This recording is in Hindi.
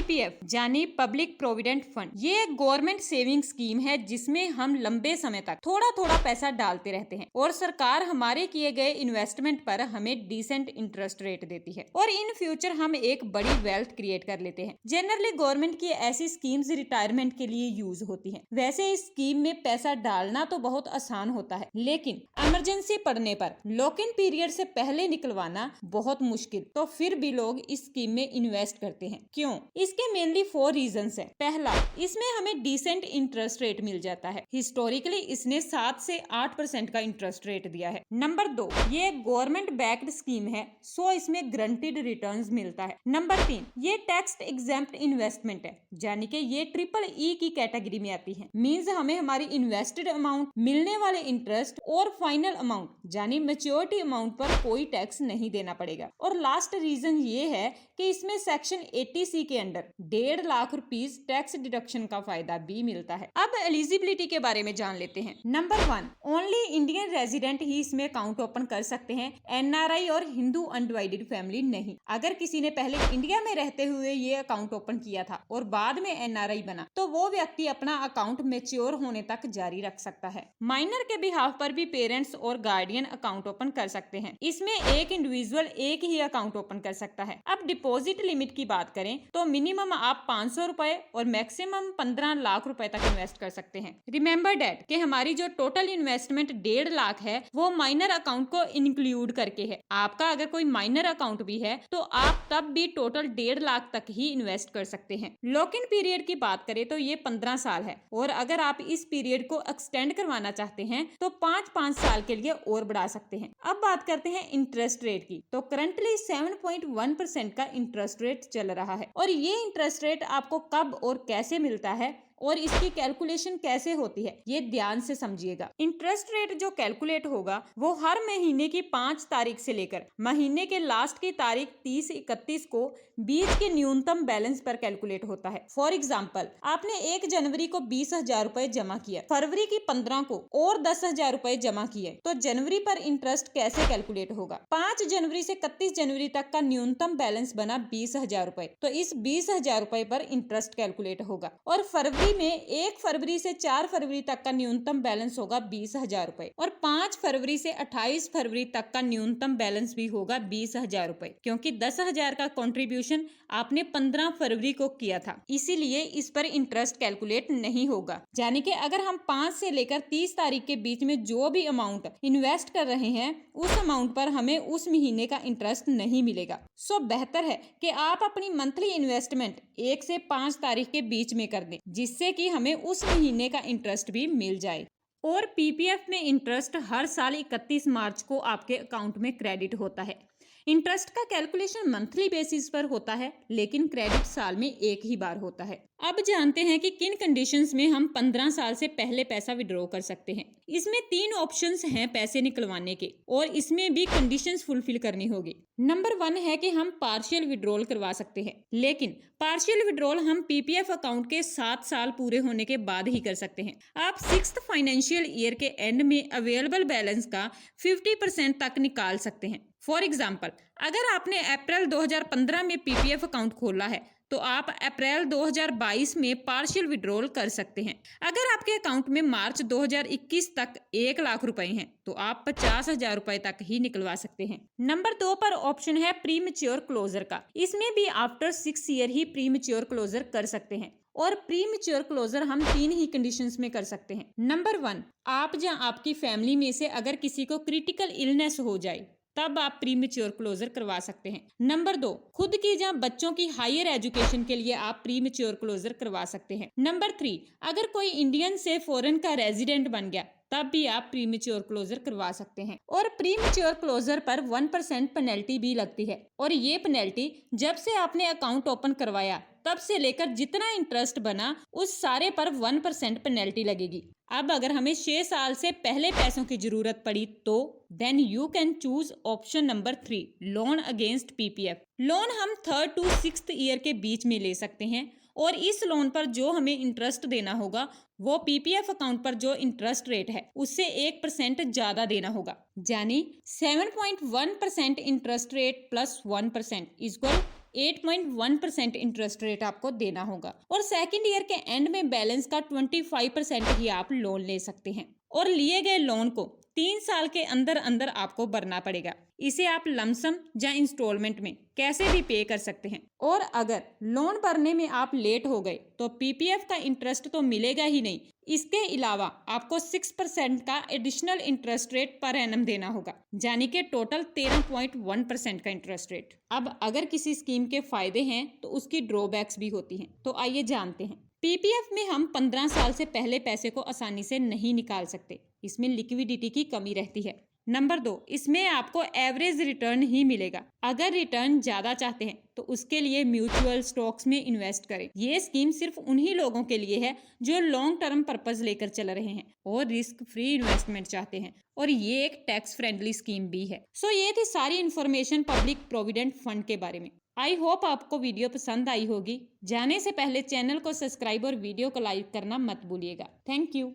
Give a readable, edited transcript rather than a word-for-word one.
पीपीएफ यानी पब्लिक प्रोविडेंट फंड, ये एक गवर्नमेंट सेविंग स्कीम है जिसमें हम लंबे समय तक थोड़ा थोड़ा पैसा डालते रहते हैं और सरकार हमारे किए गए इन्वेस्टमेंट पर हमें डिसेंट इंटरेस्ट रेट देती है और इन फ्यूचर हम एक बड़ी वेल्थ क्रिएट कर लेते हैं। जनरली गवर्नमेंट की ऐसी स्कीम्स रिटायरमेंट के लिए यूज होती हैं। वैसे इस स्कीम में पैसा डालना तो बहुत आसान होता है, लेकिन इमरजेंसी पड़ने पर लॉक इन पीरियड से पहले निकलवाना बहुत मुश्किल। तो फिर भी लोग इस स्कीम में इन्वेस्ट करते हैं। क्यों? इसके मेनली 4 रीजंस हैं। पहला, इसमें हमें डिसेंट इंटरेस्ट रेट मिल जाता है। हिस्टोरिकली इसने 7 से 8% का इंटरेस्ट रेट दिया है। नंबर 2, ये गवर्नमेंट बैक्ड स्कीम है, सो इसमें गारंटीड रिटर्न्स मिलता है। नंबर 3, ये टैक्स एग्जेम्प्ट इन्वेस्टमेंट है, यानी कि ये EEE की कैटेगरी में आती है। मींस हमें हमारी इन्वेस्टेड अमाउंट, मिलने वाले इंटरेस्ट और फाइनल अमाउंट यानी मैच्योरिटी अमाउंट पर कोई टैक्स नहीं देना पड़ेगा। और लास्ट रीजन ये है कि इसमें सेक्शन 80C के under 1.5 lakh rupees tax deduction का फायदा भी मिलता है। अब एलिजिबिलिटी के बारे में जान लेते हैं। नंबर 1, ओनली इंडियन रेजिडेंट ही इसमें अकाउंट ओपन कर सकते हैं, NRI और हिंदू अनडिवाइडेड फैमिली नहीं। अगर किसी ने पहले इंडिया में रहते हुए ये अकाउंट ओपन किया था और बाद में NRI बना, तो वो व्यक्ति अपना अकाउंट मेच्योर होने तक जारी रख सकता है। माइनर के बिहाफ पर भी पेरेंट्स और गार्डियन अकाउंट ओपन कर सकते हैं। इसमें एक इंडिविजुअल एक ही अकाउंट ओपन कर सकता है। अब डिपॉजिट लिमिट की बात करें तो मिनिमम आप 500 रुपए और मैक्सिमम 15 लाख रुपए तक इन्वेस्ट कर सकते हैं। रिमेम्बर डैट कि हमारी जो टोटल इन्वेस्टमेंट 1.5 लाख है वो माइनर अकाउंट को इंक्लूड करके है। आपका अगर कोई माइनर अकाउंट भी है तो आप तब भी टोटल 1.5 लाख तक ही इन्वेस्ट कर सकते हैं। लॉक इन पीरियड की बात करें तो ये 15 साल है और अगर आप इस पीरियड को एक्सटेंड करवाना चाहते हैं तो 5 साल के लिए और बढ़ा सकते हैं। अब बात करते हैं इंटरेस्ट रेट की। तो करंटली 7.1% का इंटरेस्ट रेट चल रहा है और ये इंटरेस्ट रेट आपको कब और कैसे मिलता है और इसकी कैलकुलेशन कैसे होती है, ये ध्यान से समझिएगा। इंटरेस्ट रेट जो कैलकुलेट होगा वो हर महीने की 5 तारीख से लेकर महीने के लास्ट की तारीख 30-31 को बीच के न्यूनतम बैलेंस पर कैलकुलेट होता है। फॉर एग्जाम्पल, आपने 1 जनवरी को 20,000 रुपए जमा किया, फरवरी की 15 को और 10,000 रुपए जमा किए, तो जनवरी पर इंटरेस्ट कैसे कैलकुलेट होगा? 5 जनवरी से 31 जनवरी तक का न्यूनतम बैलेंस बना 20,000 रुपए, तो इस 20,000 रुपए पर इंटरेस्ट कैलकुलेट होगा। और फरवरी में 1 फरवरी से 4 फरवरी तक का न्यूनतम बैलेंस होगा 20,000 रुपए और 5 फरवरी से 28 फरवरी तक का न्यूनतम बैलेंस भी होगा 20,000 रुपए, क्योंकि 10,000 का कंट्रीब्यूशन आपने 15 फरवरी को किया था, इसीलिए इस पर इंटरेस्ट कैलकुलेट नहीं होगा। यानी कि अगर हम 5 से लेकर 30 तारीख के बीच में जो भी अमाउंट इन्वेस्ट कर रहे हैं उस अमाउंट पर हमें उस महीने का इंटरेस्ट नहीं मिलेगा। सो बेहतर है कि आप अपनी मंथली इन्वेस्टमेंट 1 से 5 तारीख के बीच में कर दें, जिससे कि हमें उस महीने का इंटरेस्ट भी मिल जाए। और पीपीएफ में इंटरेस्ट हर साल 31 मार्च को आपके अकाउंट में क्रेडिट होता है। इंटरेस्ट का कैलकुलेशन मंथली बेसिस पर होता है, लेकिन क्रेडिट साल में एक ही बार होता है। अब जानते हैं कि किन कंडीशंस में हम 15 साल से पहले पैसा विड्रॉ कर सकते हैं। इसमें 3 ऑप्शंस हैं पैसे निकलवाने के और इसमें भी कंडीशंस फुलफिल करनी होगी। नंबर 1 है कि हम पार्शियल विड्रॉल करवा सकते हैं, लेकिन पार्शियल विड्रॉल हम पीपीएफ अकाउंट के 7 साल पूरे होने के बाद ही कर सकते हैं। आप 6th फाइनेंशियल ईयर के एंड में अवेलेबल बैलेंस का 50% तक निकाल सकते हैं। फॉर एग्जाम्पल, अगर आपने अप्रैल 2015 में पीपीएफ अकाउंट खोला है तो आप अप्रैल 2022 में पार्शियल विड्रॉल कर सकते हैं। अगर आपके अकाउंट में मार्च 2021 तक 1 लाख रुपए हैं तो आप 50,000 रुपए तक ही निकलवा सकते हैं। नंबर 2 पर ऑप्शन है प्री मैच्योर क्लोजर का। इसमें भी आफ्टर 6 ईयर ही प्री मैच्योर क्लोजर कर सकते हैं और प्री मैच्योर क्लोजर हम 3 ही कंडीशंस में कर सकते हैं। नंबर 1, आप या आपकी फैमिली में से अगर किसी को क्रिटिकल इलनेस हो जाए तब आप प्री मैच्योर क्लोजर करवा सकते हैं। नंबर 2, खुद की या बच्चों की हायर एजुकेशन के लिए आप प्री मैच्योर क्लोजर करवा सकते हैं। नंबर 3, अगर कोई इंडियन से फॉरेन का रेजिडेंट बन गया तब भी आप प्री मैच्योर क्लोजर करवा सकते हैं। और प्री मैच्योर क्लोजर पर 1% पेनल्टी भी लगती है और ये पेनल्टी जब से आपने अकाउंट ओपन करवाया तब से लेकर जितना इंटरेस्ट बना उस सारे पर 1% पेनल्टी लगेगी। अब अगर हमें 6 साल से पहले पैसों की जरूरत पड़ी तो then you can choose option number 3, loan against PPF. Loan हम 3rd to 6th ईयर के बीच में ले सकते हैं और इस लोन पर जो हमें इंटरेस्ट देना होगा वो पीपीएफ अकाउंट पर जो इंटरेस्ट रेट है उससे 1% ज्यादा देना होगा, यानी 7.1% interest rate plus 1% equal 8.1% interest rate आपको देना होगा और सेकंड ईयर के एंड में बैलेंस का 25% ही आप लोन ले सकते हैं और लिए गए लोन को 3 साल के अंदर अंदर आपको भरना पड़ेगा। इसे आप लमसम या इंस्टॉलमेंट में कैसे भी पे कर सकते हैं और अगर लोन भरने में आप लेट हो गए तो पीपीएफ का इंटरेस्ट तो मिलेगा ही नहीं, इसके अलावा आपको 6% का additional interest rate per annum देना होगा, यानी कि टोटल 13.1% का इंटरेस्ट रेट। अब अगर किसी स्कीम के फायदे हैं तो उसकी ड्रॉबैक्स भी होती हैं, तो आइए जानते हैं। पीपीएफ में हम 15 साल से पहले पैसे को आसानी से नहीं निकाल सकते, इसमें लिक्विडिटी की कमी रहती है। नंबर 2, इसमें आपको एवरेज रिटर्न ही मिलेगा। अगर रिटर्न ज्यादा चाहते हैं तो उसके लिए म्यूचुअल स्टॉक्स में इन्वेस्ट करें। ये स्कीम सिर्फ उन्हीं लोगों के लिए है जो लॉन्ग टर्म पर्पस लेकर चल रहे हैं और रिस्क फ्री इन्वेस्टमेंट चाहते हैं, और ये एक टैक्स फ्रेंडली स्कीम भी है। सो ये थी सारी इन्फॉर्मेशन पब्लिक प्रोविडेंट फंड के बारे में। आई होप आपको वीडियो पसंद आई होगी। जाने से पहले चैनल को सब्सक्राइब और वीडियो को लाइक करना मत भूलिएगा। Thank you.